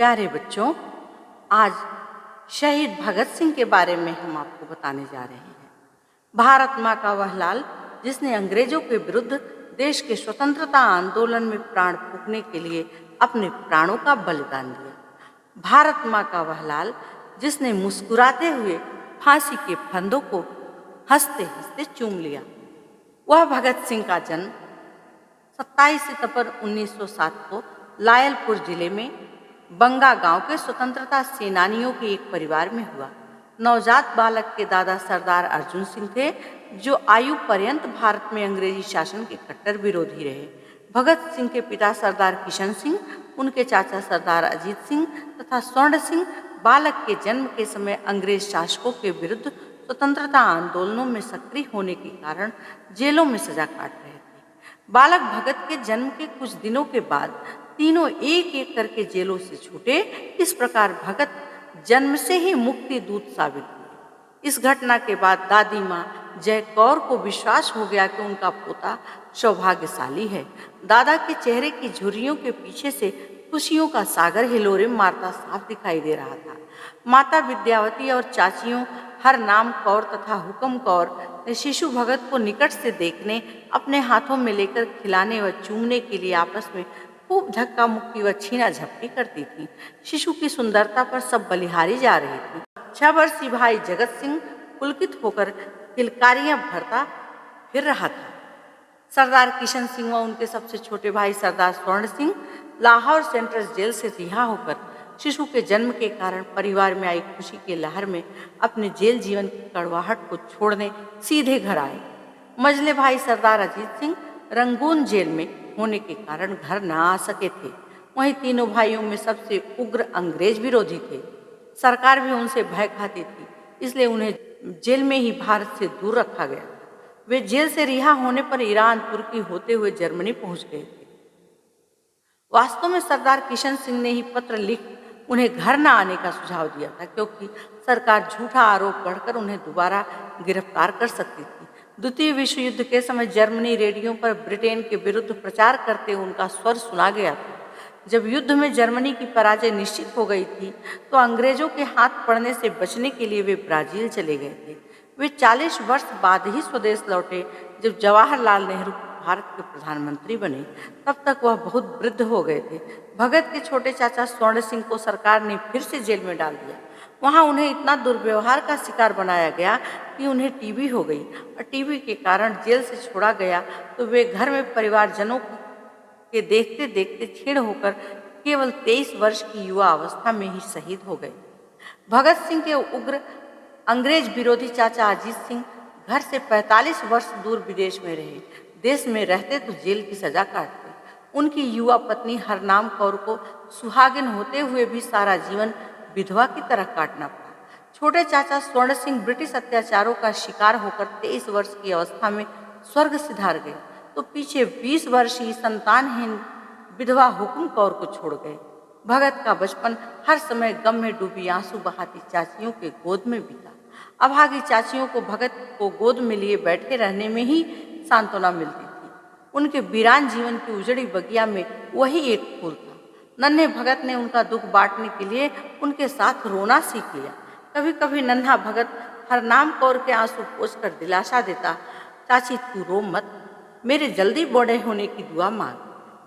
प्यारे बच्चों, आज शहीद भगत सिंह के बारे में हम आपको बताने जा रहे हैं। भारत माँ का वह लाल जिसने अंग्रेजों के विरुद्ध देश के स्वतंत्रता आंदोलन में प्राण फूंकने के लिए अपने प्राणों का बलिदान दिया। भारत माँ का वह लाल जिसने मुस्कुराते हुए फांसी के फंदों को हंसते हंसते चूम लिया। वह भगत सिंह का जन्म 27 सितंबर 1907 को लायलपुर जिले में बंगा गांव के स्वतंत्रता सेनानियों के एक परिवार में हुआ। नवजात बालक के दादा सरदार अर्जुन सिंह थे, जो आयु पर्यंत भारत में अंग्रेजी शासन के कट्टर विरोधी रहे। भगत सिंह के पिता सरदार किशन सिंह, उनके चाचा सरदार अजीत सिंह तथा स्वर्ण सिंह बालक के जन्म के समय अंग्रेज शासकों के विरुद्ध स्वतंत्रता आंदोलनों में सक्रिय होने के कारण जेलों में सजा काट रहे थे। बालक भगत के जन्म के कुछ दिनों के बाद तीनों एक एक करके जेलों से छूटे। इस प्रकार भगत जन्म से ही मुक्ति दूत साबित हुए। इस घटना के बाद दादी माँ जय कौर को विश्वास हो गया कि उनका पोता सौभाग्यशाली है। दादा के चेहरे की झुर्रियों के पीछे से खुशियों का सागर हिलोरे मारता साफ दिखाई दे रहा था। माता विद्यावती और चाचियों हरनाम कौर तथा हुक्म कौर ने शिशु भगत को निकट से देखने, अपने हाथों में लेकर खिलाने व चूमने के लिए आपस में खूब धक्का मुक्की व छीना झपटी करती थी। शिशु की सुंदरता पर सब बलिहारी जा रही थी। 6 वर्षीय भाई जगत सिंह पुलकित होकर किलकारियां भरता फिर रहा था। सरदार किशन सिंह व उनके सबसे छोटे भाई सरदार स्वर्ण सिंह लाहौर सेंट्रल जेल से रिहा होकर शिशु के जन्म के कारण परिवार में आई खुशी की लहर में अपने जेल जीवन की कड़वाहट को छोड़ने सीधे घर आए। मझले भाई सरदार अजीत सिंह रंगून जेल में होने के कारण घर न आ सके थे। वहीं तीनों भाइयों में सबसे उग्र अंग्रेज विरोधी थे। सरकार भी उनसे भय खाती थी, इसलिए उन्हें जेल में ही भारत से दूर रखा गया। वे जेल से रिहा होने पर ईरान, तुर्की होते हुए जर्मनी पहुंच गए थे। वास्तव में सरदार किशन सिंह ने ही पत्र लिख उन्हें घर न आने का सुझाव दिया था, क्योंकि सरकार झूठा आरोप पढ़कर उन्हें दोबारा गिरफ्तार कर सकती थी। द्वितीय विश्व युद्ध के समय जर्मनी रेडियो पर ब्रिटेन के विरुद्ध प्रचार करते उनका स्वर सुना गया था। जब युद्ध में जर्मनी की पराजय निश्चित हो गई थी, तो अंग्रेजों के हाथ पड़ने से बचने के लिए वे ब्राजील चले गए थे। वे 40 वर्ष बाद ही स्वदेश लौटे। जब जवाहरलाल नेहरू भारत के प्रधानमंत्री बने, तब तक वह बहुत वृद्ध हो गए थे। भगत के छोटे चाचा स्वर्ण सिंह को सरकार ने फिर से जेल में डाल दिया। वहाँ उन्हें इतना दुर्व्यवहार का शिकार बनाया गया कि उन्हें टीबी हो गई, और टीबी के कारण जेल से छोड़ा गया तो वे घर में परिवारजनों के देखते देखते छीड़ होकर केवल 23 वर्ष की युवा अवस्था में ही शहीद हो गए। भगत सिंह के उग्र अंग्रेज विरोधी चाचा अजीत सिंह घर से 45 वर्ष दूर विदेश में रहे। देश में रहते तो जेल की सजा काटते। उनकी युवा पत्नी हरनाम कौर को सुहागिन होते हुए भी सारा जीवन विधवा की तरह काटना पड़ा। छोटे चाचा स्वर्ण सिंह ब्रिटिश अत्याचारों का शिकार होकर 23 वर्ष की अवस्था में स्वर्ग सिधार गए, तो पीछे 20 वर्षीय संतानहीन विधवा हुक्म कौर को छोड़ गए। भगत का बचपन हर समय गम में डूबी आंसू बहाती चाचियों के गोद में बीता। अभागी चाचियों को भगत को गोद में लिए बैठे रहने में ही सांत्वना मिलती थी। उनके वीरान जीवन की उजड़ी बगिया में वही एक फूल था। नन्हे भगत ने उनका दुख बांटने के लिए उनके साथ रोना सीख लिया। कभी कभी नन्हा भगत हरनाम कौर के आंसू पोंछकर दिलासा देता, चाची तू रो मत, मेरे जल्दी बड़े होने की दुआ मांग,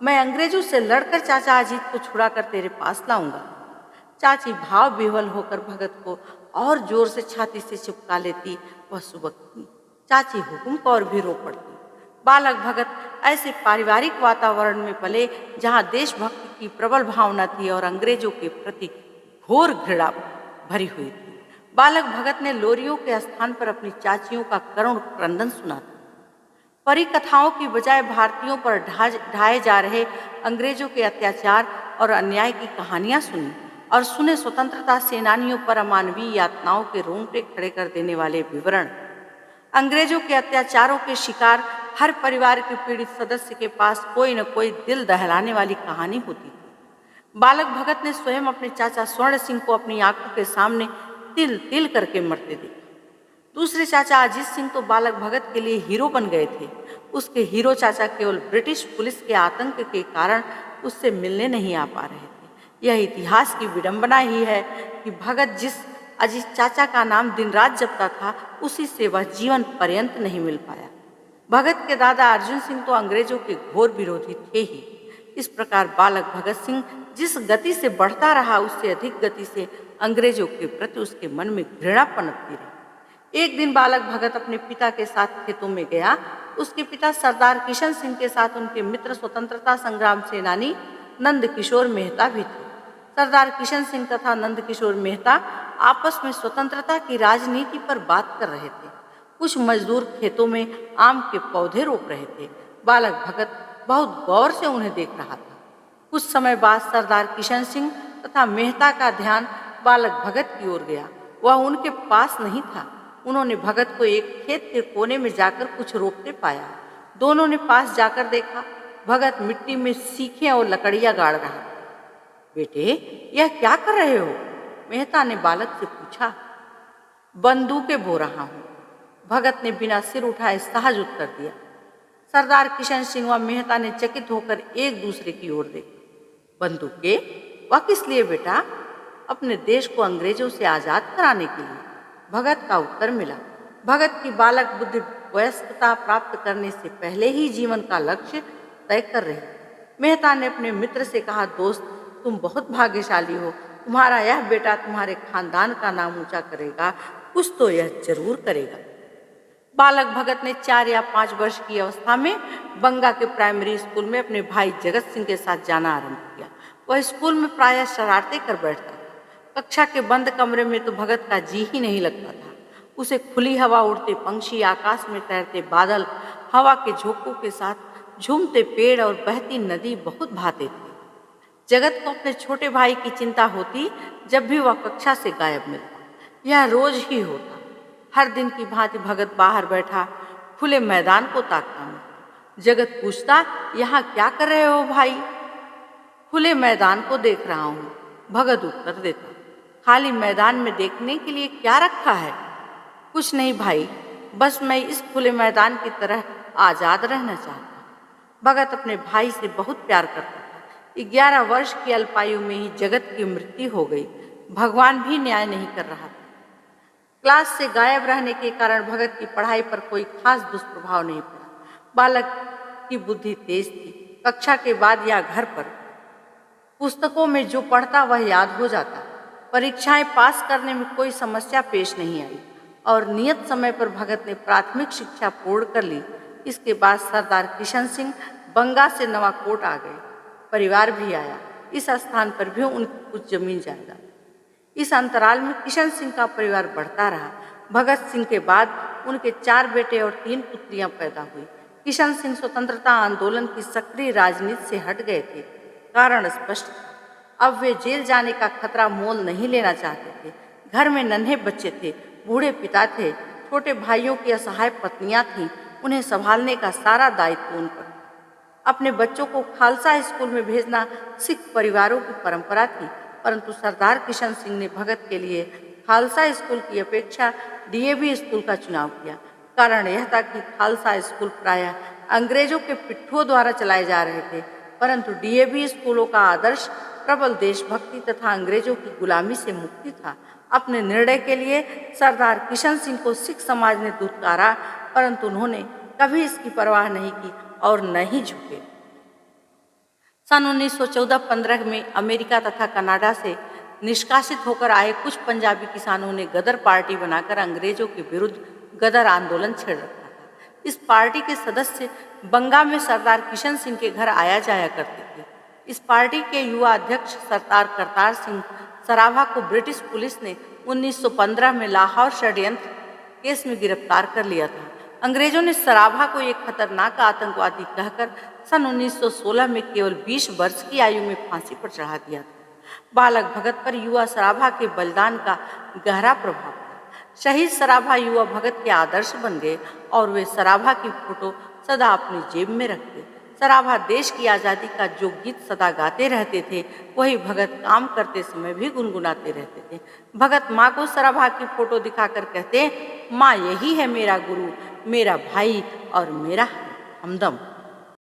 मैं अंग्रेजों से लड़कर चाचा अजीत को छुड़ा कर तेरे पास लाऊंगा। चाची भाव विह्वल होकर भगत को और जोर से छाती से चिपका लेती, वह सुबकती। चाची हुक्म कौर भी रो पड़ती। बालक भगत ऐसे पारिवारिक वातावरण में पले जहाँ देशभक्ति की प्रबल भावना थी और अंग्रेजों के प्रति घोर घृणा भरी हुई थी। बालक भगत ने लोरियों के स्थान पर अपनी चाचियों का करुण क्रंदन सुना था। परी कथाओं की बजाय भारतीयों पर ढाए जा रहे अंग्रेजों के अत्याचार और अन्याय की कहानियां सुनी, और सुने स्वतंत्रता सेनानियों पर अमानवीय यातनाओं के रोंगटे खड़े कर देने वाले विवरण। अंग्रेजों के अत्याचारों के शिकार हर परिवार के पीड़ित सदस्य के पास कोई न कोई दिल दहलाने वाली कहानी होती थी। बालक भगत ने स्वयं अपने चाचा स्वर्ण सिंह को अपनी आंखों के सामने तिल तिल करके मरते देखा। दूसरे चाचा अजीत सिंह तो बालक भगत के लिए हीरो बन गए थे। उसके हीरो चाचा केवल ब्रिटिश पुलिस के आतंक के कारण उससे मिलने नहीं आ पा रहे थे। यह इतिहास की विडंबना ही है कि भगत जिस अजीत चाचा का नाम दिन रात जपता था, उसी से वह जीवन पर्यंत नहीं मिल पाया। भगत के दादा अर्जुन सिंह तो अंग्रेजों के घोर विरोधी थे ही। इस प्रकार बालक भगत सिंह जिस गति से बढ़ता रहा, उससे अधिक गति से अंग्रेजों के प्रति उसके मन में घृणा पनपती रही। एक दिन बालक भगत अपने पिता के साथ खेतों में गया। उसके पिता सरदार किशन सिंह के साथ उनके मित्र स्वतंत्रता संग्राम सेनानी नंद किशोर मेहता भी थे। सरदार किशन सिंह तथा नंद किशोर मेहता आपस में स्वतंत्रता की राजनीति पर बात कर रहे थे। कुछ मजदूर खेतों में आम के पौधे रोप रहे थे। बालक भगत बहुत गौर से उन्हें देख रहा था। कुछ समय बाद सरदार किशन सिंह तथा मेहता का ध्यान बालक भगत की ओर गया। वह उनके पास नहीं था। उन्होंने भगत को एक खेत के कोने में जाकर कुछ रोपते पाया। दोनों ने पास जाकर देखा, भगत मिट्टी में सीखें और लकड़ियां गाड़ रहा था। बेटे, यह क्या कर रहे हो? मेहता ने बालक से पूछा। बंदूकें बो रहा हूं, भगत ने बिना सिर उठाए सहज उत्तर दिया। सरदार किशन सिंह व मेहता ने चकित होकर एक दूसरे की ओर देखा। बंदूकें? वह किस लिए बेटा? अपने देश को अंग्रेजों से आजाद कराने के लिए, भगत का उत्तर मिला। भगत की बालक बुद्धि वयस्कता प्राप्त करने से पहले ही जीवन का लक्ष्य तय कर रही। मेहता ने अपने मित्र से कहा, दोस्त, तुम बहुत भाग्यशाली हो। तुम्हारा यह बेटा तुम्हारे खानदान का नाम ऊंचा करेगा, कुछ तो यह जरूर करेगा। बालक भगत ने 4 या 5 वर्ष की अवस्था में बंगा के प्राइमरी स्कूल में अपने भाई जगत सिंह के साथ जाना आरंभ किया। वह स्कूल में प्रायः शरारतें कर बैठता था। कक्षा के बंद कमरे में तो भगत का जी ही नहीं लगता था। उसे खुली हवा, उड़ते पंछी, आकाश में तैरते बादल, हवा के झोंकों के साथ झूमते पेड़ और बहती नदी बहुत भाते थे। जगत को अपने छोटे भाई की चिंता होती जब भी वह कक्षा से गायब मिलता। यह रोज ही होता। हर दिन की भांति भगत बाहर बैठा खुले मैदान को ताकता मिलता। जगत पूछता, यहाँ क्या कर रहे हो भाई? खुले मैदान को देख रहा हूँ, भगत उत्तर देता। खाली मैदान में देखने के लिए क्या रखा है? कुछ नहीं भाई, बस मैं इस खुले मैदान की तरह आजाद रहना चाहता। भगत अपने भाई से बहुत प्यार करता था। 11 वर्ष की अल्पायु में ही जगत की मृत्यु हो गई। भगवान भी न्याय नहीं कर रहा था। क्लास से गायब रहने के कारण भगत की पढ़ाई पर कोई खास दुष्प्रभाव नहीं पड़ा। बालक की बुद्धि तेज थी। कक्षा के बाद या घर पर पुस्तकों में जो पढ़ता वह याद हो जाता। परीक्षाएं पास करने में कोई समस्या पेश नहीं आई और नियत समय पर भगत ने प्राथमिक शिक्षा पूर्ण कर ली। इसके बाद सरदार किशन सिंह बंगा से नवाकोट आ गए। परिवार भी आया। इस स्थान पर भी उनकी कुछ जमीन जायदाद। इस अंतराल में किशन सिंह का परिवार बढ़ता रहा। भगत सिंह के बाद उनके 4 बेटे और 3 पुत्रियां पैदा हुई। किशन सिंह स्वतंत्रता आंदोलन की सक्रिय राजनीति से हट गए थे। कारण स्पष्ट था। अब वे जेल जाने का खतरा मोल नहीं लेना चाहते थे। घर में नन्हे बच्चे थे, बूढ़े पिता थे, छोटे भाइयों की असहाय पत्नियां थीं। उन्हें संभालने का सारा दायित्व उन पर। अपने बच्चों को खालसा स्कूल में भेजना सिख परिवारों की परंपरा थी, परंतु सरदार किशन सिंह ने भगत के लिए खालसा स्कूल की अपेक्षा डीएवी स्कूल का चुनाव किया। कारण यह था कि खालसा स्कूल प्रायः अंग्रेजों के पिट्ठुओं द्वारा चलाए जा रहे थे, परंतु डीएवी स्कूलों का आदर्श प्रबल देशभक्ति तथा अंग्रेजों की गुलामी से मुक्ति था। अपने निर्णय के लिए सरदार किशन सिंह को सिख समाज ने दुत्कारा, परंतु उन्होंने कभी इसकी परवाह नहीं की और न ही झुके। सन 1914-15 में अमेरिका तथा कनाडा से निष्कासित होकर आए कुछ पंजाबी किसानों ने गदर पार्टी बनाकर अंग्रेजों के विरुद्ध गदर आंदोलन छेड़ रखा था। इस पार्टी के सदस्य बंगा में सरदार किशन सिंह के घर आया जाया करते थे। इस पार्टी के युवा अध्यक्ष सरदार करतार सिंह सराभा को ब्रिटिश पुलिस ने 1915 में लाहौर षड्यंत्र केस में गिरफ्तार कर लिया था। अंग्रेजों ने सराभा को एक खतरनाक आतंकवादी कहकर सन 1916 में केवल 20 वर्ष की आयु में फांसी पर चढ़ा दिया था। बालक भगत पर युवा सराभा के बलिदान का गहरा प्रभाव पड़ा। शहीद सराभा युवा भगत के आदर्श बन गए और वे सराभा की फोटो सदा अपनी जेब में रखते। सराभा देश की आज़ादी का जो गीत सदा गाते रहते थे, वही भगत काम करते समय भी गुनगुनाते रहते थे। भगत माँ को सराभा की फोटो दिखाकर कहते, माँ यही है मेरा गुरु, मेरा भाई और मेरा हमदम।